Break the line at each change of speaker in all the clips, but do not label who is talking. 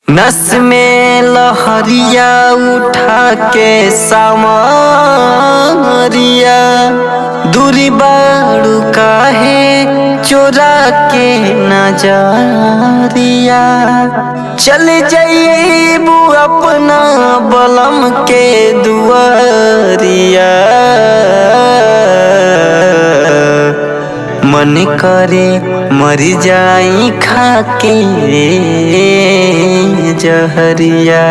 नस में लहरिया उठा के सामरिया दूरी बाड़ू काहे चोरा के नजरिया चल जाइबू अपना बलम के दुआरिया मन करे मर जाई खाके जहरिया।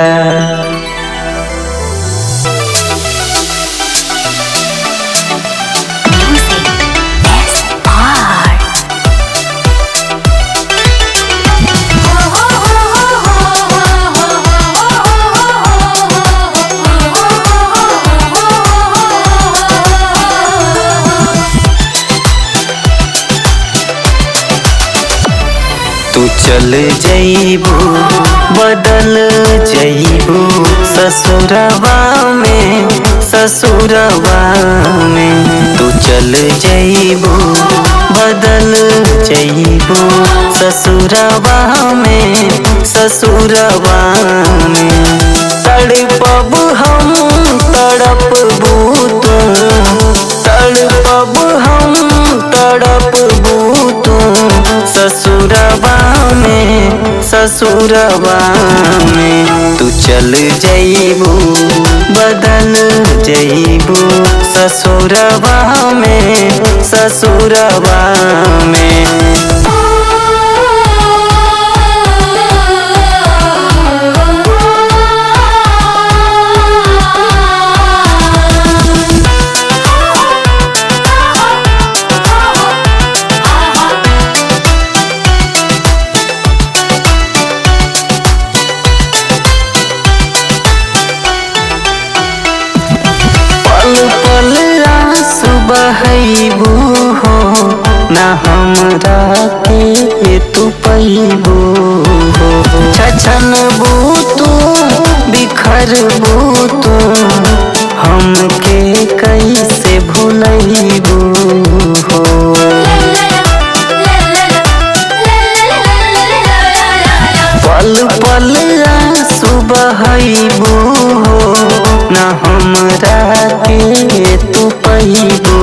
तू चल जइबू बदल जइबू ससुरवा में तू चल जइबू बदल जइबू ससुरवा में तड़पब हम तड़पबू तू तड़पब हम तड़पबू तू ससुरवा में तू चल जइबू बदल जइबू ससुरवा में। पल आंसू बहैबू हो ना हमरा के तू पैबू हो छछनबू तू बिखरबू तू हमके कैसे भूलैबू हो। पल पल आंसू बहैबू हो ना हमरा के तू पैबू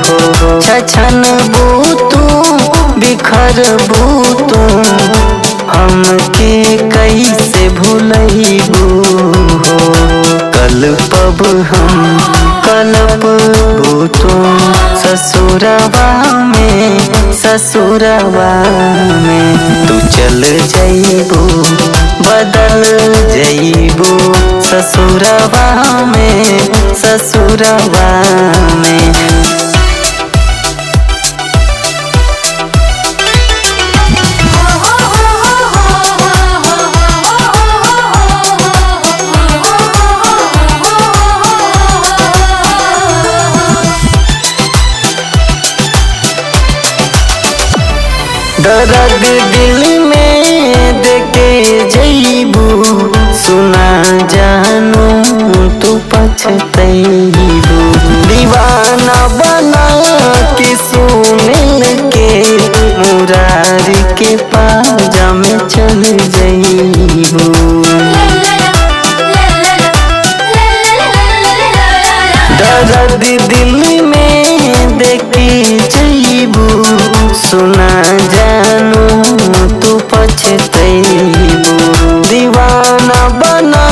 हो छछनबू तू बिखरबू तू हमके कैसे भूलैबू हो। कलपब हम कलपबू तू ससुरवा में तू चल जइबू बदल जइबू ससुरवा में। दर्द दिल में देके जइबू सुना जानू तू पछतैबू दीवाना बना के सुनिल के मुरारी के पाजा में चल जइबू। दर्द दिल में देके जइबू सुना जानू तू पछतैबू दीवाना बना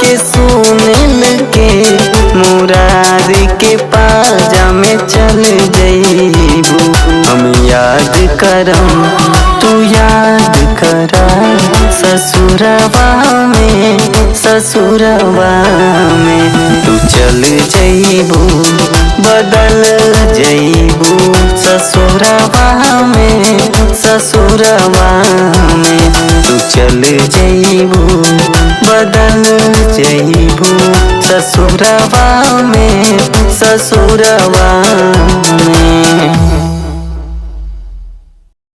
के सुनिल के मुरारी के पाजा में चल जइबू। हम याद करम तू याद करा ससुरवा में तू चल जइबू बदल जइबू ससुरवा में तू चल जइबू बदल जइबू ससुरवा में।